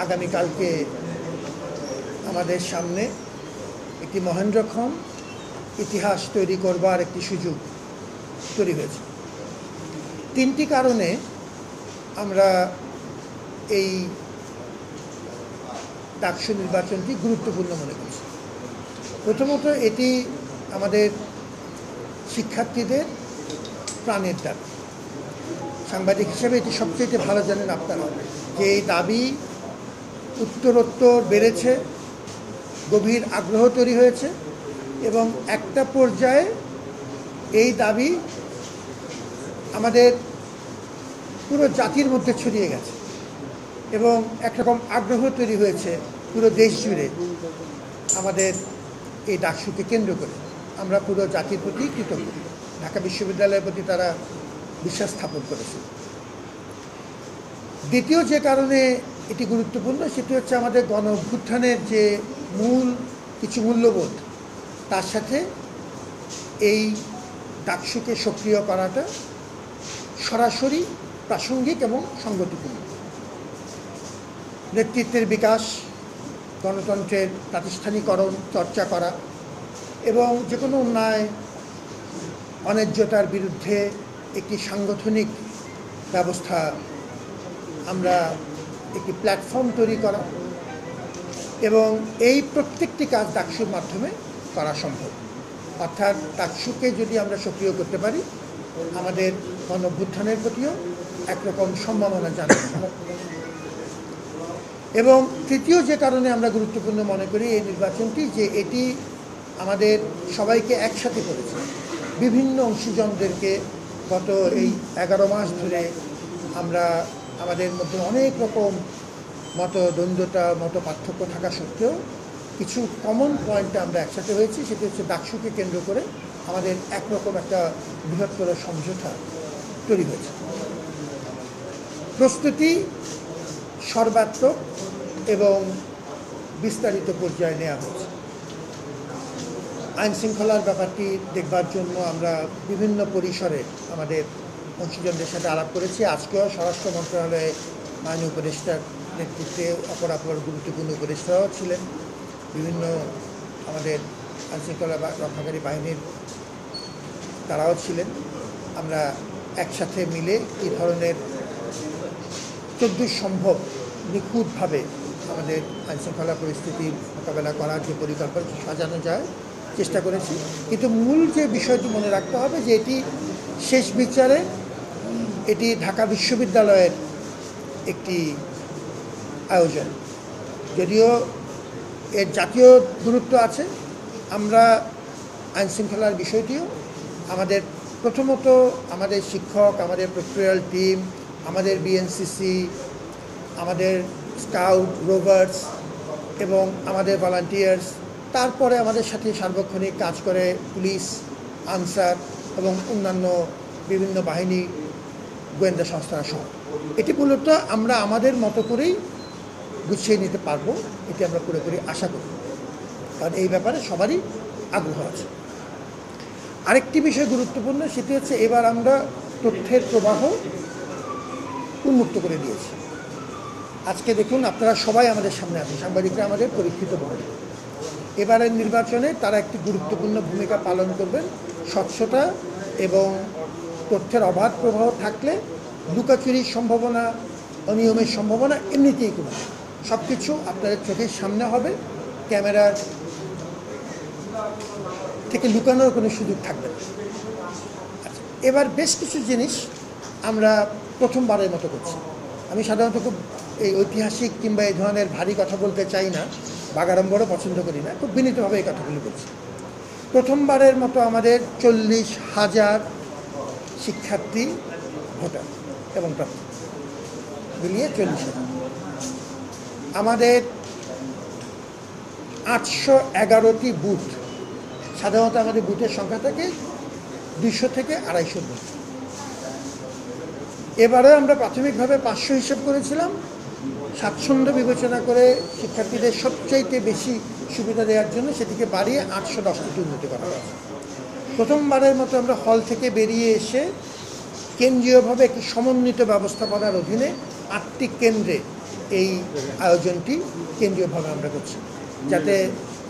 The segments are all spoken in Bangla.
আগামীকালকে আমাদের সামনে একটি মহেন্দ্রক্ষণ ইতিহাস তৈরি করবার একটি সুযোগ তৈরি হয়েছে। তিনটি কারণে আমরা এই ডাকসু নির্বাচনটি গুরুত্বপূর্ণ মনে করছি। প্রথমত, এটি আমাদের শিক্ষার্থীদের প্রাণের দাবি। সাংবাদিক হিসেবে এটি সবচেয়ে ভালো জানেন আপনারা যে এই দাবি উত্তরোত্তর বেড়েছে, গভীর আগ্রহ তৈরি হয়েছে এবং একটা পর্যায়ে এই দাবি আমাদের পুরো জাতির মধ্যে ছড়িয়ে গেছে এবং একরকম আগ্রহ তৈরি হয়েছে পুরো দেশ জুড়ে আমাদের এই ডাকসুকে কেন্দ্র করে। আমরা পুরো জাতির প্রতি কৃতজ্ঞ। ঢাকা বিশ্ববিদ্যালয়ের প্রতি তারা বিশ্বাস স্থাপন করেছে। দ্বিতীয় যে কারণে এটি গুরুত্বপূর্ণ সেটি হচ্ছে আমাদের গণ অভ্যুত্থানের যে মূল কিছু মূল্যবোধ, তার সাথে এই ডাকসুকে সক্রিয় করাটা সরাসরি প্রাসঙ্গিক এবং সঙ্গতিপূর্ণ। নেতৃত্বের বিকাশ, গণতন্ত্রের প্রাতিষ্ঠানিকরণ চর্চা করা এবং যে কোনো অন্যায় অন্যায্যতার বিরুদ্ধে একটি সাংগঠনিক ব্যবস্থা, আমরা একটি প্ল্যাটফর্ম তৈরি করা এবং এই প্রত্যেকটি কাজ ডাকসুর মাধ্যমে করা সম্ভব। অর্থাৎ ডাকসুকে যদি আমরা সক্রিয় করতে পারি, আমাদের গণ অভ্যুত্থানের প্রতিও একরকম সম্ভাবনা জানানো হয়। এবং তৃতীয় যে কারণে আমরা গুরুত্বপূর্ণ মনে করি এই নির্বাচনটি, যে এটি আমাদের সবাইকে একসাথে করেছে। বিভিন্ন অংশীজনদেরকে গত এই 11 মাস ধরে আমরা আমাদের মধ্যে অনেক রকম মতদ্বন্দ্বতা, মত পার্থক্য থাকা সত্ত্বেও কিছু কমন পয়েন্টে আমরা একসাথে হয়েছি। সেটি হচ্ছে ডাকসুকে কেন্দ্র করে আমাদের একরকম একটা বৃহত্তর সমঝোতা তৈরি হয়েছে। প্রস্তুতি সর্বাত্মক এবং বিস্তারিত পর্যায়ে নেওয়া হয়েছে। আইন শৃঙ্খলার ব্যাপারটি দেখবার জন্য আমরা বিভিন্ন পরিসরে আমাদের অংশীজনদের সাথে আলাপ করেছি। আজকেও স্বরাষ্ট্র মন্ত্রণালয়ে মাননীয় উপদেষ্টার নেতৃত্বে অপরাপর গুরুত্বপূর্ণ উপদেষ্টারাও ছিলেন। বিভিন্ন আমাদের আইন শৃঙ্খলা রক্ষাকারী বাহিনীর তারাও ছিলেন। আমরা একসাথে মিলে কী ধরনের যতদূর সম্ভব নিখুঁতভাবে আমাদের আইন শৃঙ্খলা পরিস্থিতির মোকাবেলা করার যে পরিকল্পনা সাজানো যায় চেষ্টা করেছি। কিন্তু মূল যে বিষয়টি মনে রাখতে হবে যে এটি শেষ বিচারে এটি ঢাকা বিশ্ববিদ্যালয়ের একটি আয়োজন। যদিও এর জাতীয় গুরুত্ব আছে, আমরা আইন শৃঙ্খলার বিষয়টিও আমাদের প্রথমত আমাদের শিক্ষক, আমাদের প্রেক্টোরিয়াল টিম, আমাদের বিএনসিসি, আমাদের স্কাউট, রোভার্স এবং আমাদের ভলান্টিয়ার্স, তারপরে আমাদের সাথে সার্বক্ষণিক কাজ করে পুলিশ, আনসার এবং অন্যান্য বিভিন্ন বাহিনী, গোয়েন্দা সংস্থারা সহ। এটি মূলত আমরা আমাদের মতো করেই গুছিয়ে নিতে পারবো, এটি আমরা পুরোপুরি আশা করি, কারণ এই ব্যাপারে সবারই আগ্রহ আছে। আরেকটি বিষয় গুরুত্বপূর্ণ, সেটি হচ্ছে এবার আমরা তথ্যের প্রবাহ উন্মুক্ত করে দিয়েছি। আজকে দেখুন, আপনারা সবাই আমাদের সামনে আছেন, সাংবাদিকরা আমাদের পরীক্ষিত বলে। এবারের নির্বাচনে তারা একটি গুরুত্বপূর্ণ ভূমিকা পালন করবেন। স্বচ্ছতা এবং তথ্যের অবাধ প্রবাহ থাকলে লুকাচুরির সম্ভাবনা, অনিয়মের সম্ভাবনা এমনিতেই কমে। সব কিছু আপনাদের চোখের সামনে হবে, ক্যামেরার থেকে লুকানোর কোনো সুযোগ থাকবে না। আচ্ছা, এবার বেশ কিছু জিনিস আমরা প্রথমবারের মতো করছি। আমি সাধারণত খুব এই ঐতিহাসিক কিংবা এই ধরনের ভারী কথা বলতে চাই না, বাগাড়ম্বরও পছন্দ করি না, খুব বিনীতভাবে এই কথাগুলি বলছি। প্রথমবারের মতো আমাদের 40,000 শিক্ষার্থী ভোটার এবং প্রার্থী মিলিয়ে 40,000। আমাদের 811টি বুথ, সাধারণত আমাদের বুথের সংখ্যা থাকে 200 থেকে 250 বুথ। এবারে আমরা প্রাথমিকভাবে 500 হিসেব করেছিলাম। স্বাচ্ছন্দ্য বিবেচনা করে শিক্ষার্থীদের সবচাইতে বেশি সুবিধা দেওয়ার জন্য সেটিকে বাড়িয়ে 810টি উন্নতি করা হয়েছে। প্রথমবারের মতো আমরা হল থেকে বেরিয়ে এসে কেন্দ্রীয়ভাবে একটি সমন্বিত ব্যবস্থাপনার অধীনে 8টি কেন্দ্রে এই আয়োজনটি কেন্দ্রীয়ভাবে আমরা করছি, যাতে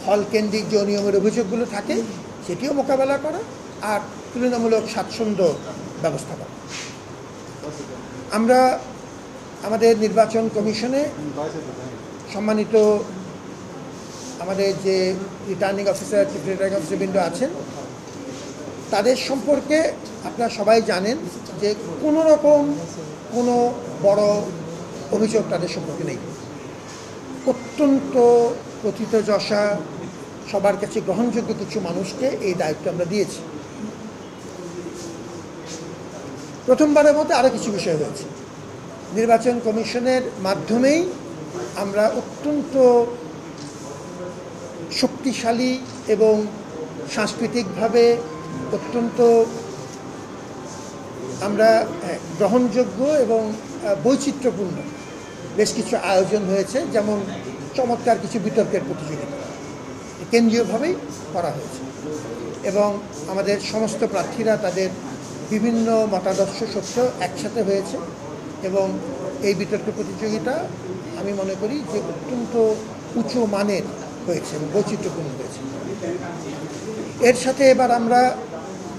হল কেন্দ্রিক যে অনিয়মের অভিযোগগুলো থাকে সেটিও মোকাবেলা করা আর তুলনামূলক স্বাচ্ছন্দ্য ব্যবস্থা করা। আমরা আমাদের নির্বাচন কমিশনে সম্মানিত আমাদের যে রিটার্নিং অফিসার, চিফ রিটার্নিং অফিসারবৃন্দ আছেন, তাদের সম্পর্কে আপনারা সবাই জানেন যে কোনো বড় অভিযোগ তাদের সম্পর্কে নেই। অত্যন্ত প্রথিতযশা, সবার কাছে গ্রহণযোগ্য কিছু মানুষকে এই দায়িত্ব আমরা দিয়েছি। প্রথমবারের মতো আরও কিছু বিষয় হয়েছে। নির্বাচন কমিশনের মাধ্যমেই আমরা অত্যন্ত শক্তিশালী এবং সাংস্কৃতিকভাবে অত্যন্ত আমরা গ্রহণযোগ্য এবং বৈচিত্র্যপূর্ণ বেশ কিছু আয়োজন হয়েছে, যেমন চমৎকার কিছু বিতর্কের প্রতিযোগিতা কেন্দ্রীয়ভাবেই করা হয়েছে এবং আমাদের সমস্ত প্রার্থীরা তাদের বিভিন্ন মতাদর্শ সত্ত্বেও একসাথে হয়েছে এবং এই বিতর্ক প্রতিযোগিতা আমি মনে করি যে অত্যন্ত উঁচু মানের হয়েছে এবং বৈচিত্র্যপূর্ণ হয়েছে। এর সাথে এবার আমরা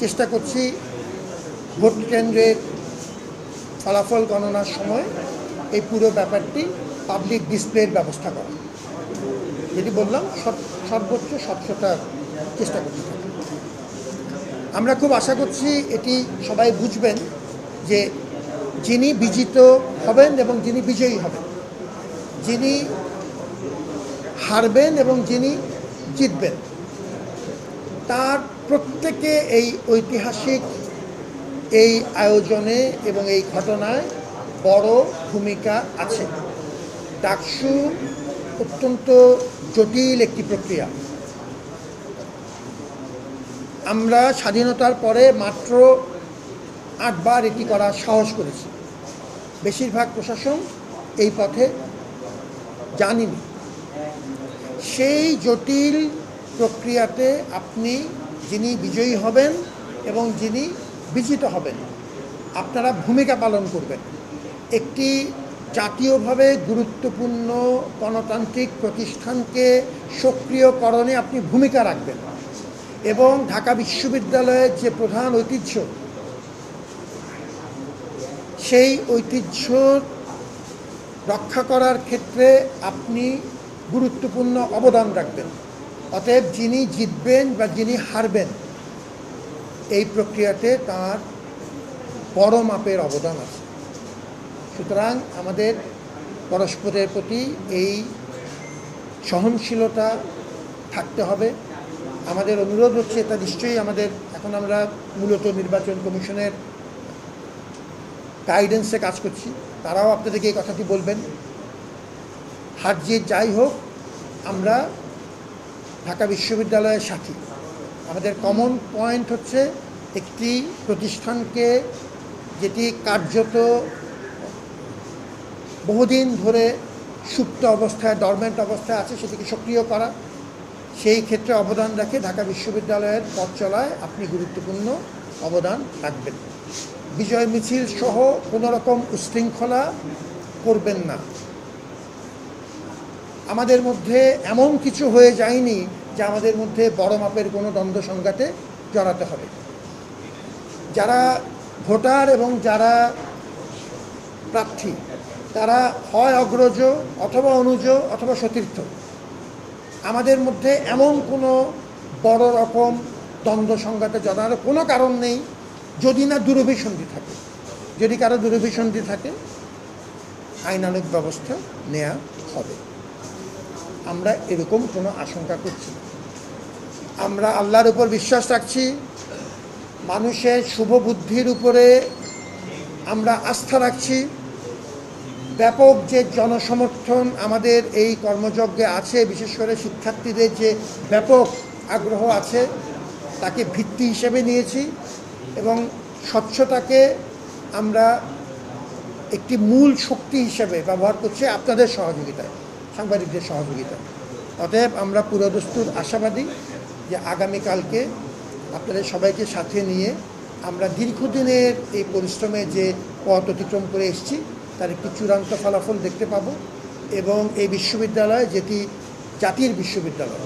চেষ্টা করছি ভোট কেন্দ্রের ফলাফল গণনার সময় এই পুরো ব্যাপারটি পাবলিক ডিসপ্লের ব্যবস্থা করা, যেটি বললাম সর্বোচ্চ স্বচ্ছতার চেষ্টা করতে থাকি। আমরা খুব আশা করছি এটি সবাই বুঝবেন যে যিনি বিজিত হবেন এবং যিনি বিজয়ী হবেন, যিনি হারবেন এবং যিনি জিতবেন, তার প্রত্যেকে এই ঐতিহাসিক এই আয়োজনে এবং এই ঘটনায় বড় ভূমিকা আছে। ডাকসু অত্যন্ত জটিল একটি প্রক্রিয়া। আমরা স্বাধীনতার পরে মাত্র 8 বার এটি করার সাহস করেছি। বেশিরভাগ প্রশাসন এই পথে জানেনি। সেই জটিল প্রক্রিয়াতে আপনি যিনি বিজয়ী হবেন এবং যিনি বিজিত হবেন, আপনারা ভূমিকা পালন করবেন। একটি জাতীয়ভাবে গুরুত্বপূর্ণ গণতান্ত্রিক প্রতিষ্ঠানকে সক্রিয়করণে আপনি ভূমিকা রাখবেন এবং ঢাকা বিশ্ববিদ্যালয়ের যে প্রধান ঐতিহ্য, সেই ঐতিহ্য রক্ষা করার ক্ষেত্রে আপনি গুরুত্বপূর্ণ অবদান রাখবেন। অতএব যিনি জিতবেন বা যিনি হারবেন, এই প্রক্রিয়াতে তার বড় মাপের অবদান আছে। সুতরাং আমাদের পরস্পরের প্রতি এই সহনশীলতা থাকতে হবে। আমাদের অনুরোধ হচ্ছে, এটা নিশ্চয়ই আমাদের এখন আমরা মূলত নির্বাচন কমিশনের গাইডেন্সে কাজ করছি, তারাও আপনাদেরকে এই কথাটি বলবেন। হার জিত যাই হোক, আমরা ঢাকা বিশ্ববিদ্যালয়ের সাথী। আমাদের কমন পয়েন্ট হচ্ছে একটি প্রতিষ্ঠানকে যেটি কার্যত বহুদিন ধরে সুপ্ত অবস্থায়, ডরমেন্ট অবস্থায় আছে, সেটিকে সক্রিয় করা। সেই ক্ষেত্রে অবদান রাখে ঢাকা বিশ্ববিদ্যালয়ের পথ চলায় আপনি গুরুত্বপূর্ণ অবদান রাখবেন। বিজয় মিছিল সহ কোনো রকম উশৃঙ্খলা করবেন না। আমাদের মধ্যে এমন কিছু হয়ে যায়নি যে আমাদের মধ্যে বড় মাপের কোনো দ্বন্দ্ব সংঘাতে জড়াতে হবে। যারা ভোটার এবং যারা প্রার্থী, তারা হয় অগ্রজ অথবা অনুজ অথবা সতীর্থ। আমাদের মধ্যে এমন কোনো বড় রকম দ্বন্দ্ব সংঘাতে জড়ানোর কোনো কারণ নেই, যদি না দুরভিসন্ধি থাকে। যদি কারো দুরভিসন্ধি থাকে, আইনানুগ ব্যবস্থা নেওয়া হবে। আমরা এরকম কোনো আশঙ্কা করছি না। আমরা আল্লাহর উপর বিশ্বাস রাখছি, মানুষের শুভ বুদ্ধির উপরে আমরা আস্থা রাখছি। ব্যাপক যে জনসমর্থন আমাদের এই কর্মযজ্ঞে আছে, বিশেষ করে শিক্ষার্থীদের যে ব্যাপক আগ্রহ আছে, তাকে ভিত্তি হিসেবে নিয়েছি এবং স্বচ্ছতাকে আমরা একটি মূল শক্তি হিসেবে ব্যবহার করছি আপনাদের সহযোগিতায়, সাংবাদিকদের সহযোগিতায়। অতএব আমরা পুরোদস্তুর আশাবাদী যে আগামীকালকে আপনাদের সবাইকে সাথে নিয়ে আমরা দীর্ঘদিনের এই পরিশ্রমে যে পথ অতিক্রম করে এসেছি, তার একটি চূড়ান্ত ফলাফল দেখতে পাব এবং এই বিশ্ববিদ্যালয় যেটি জাতির বিশ্ববিদ্যালয়,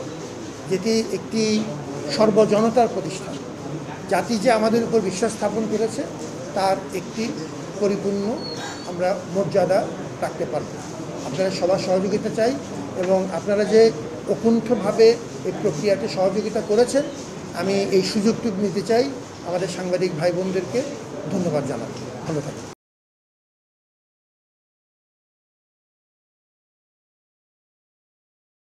যেটি একটি সর্বজনতার প্রতিষ্ঠান, জাতি যে আমাদের উপর বিশ্বাস স্থাপন করেছে তার একটি পরিপূর্ণ আমরা মর্যাদা রাখতে পারব। আপনারা সবার সহযোগিতা চাই এবং আপনারা যে অকুণ্ঠভাবে এই প্রক্রিয়াতে সহযোগিতা করেছেন, আমি এই সুযোগটুকু নিতে চাই আমাদের সাংবাদিক ভাই বোনদেরকে ধন্যবাদ জানাব। ভালো থাকুন।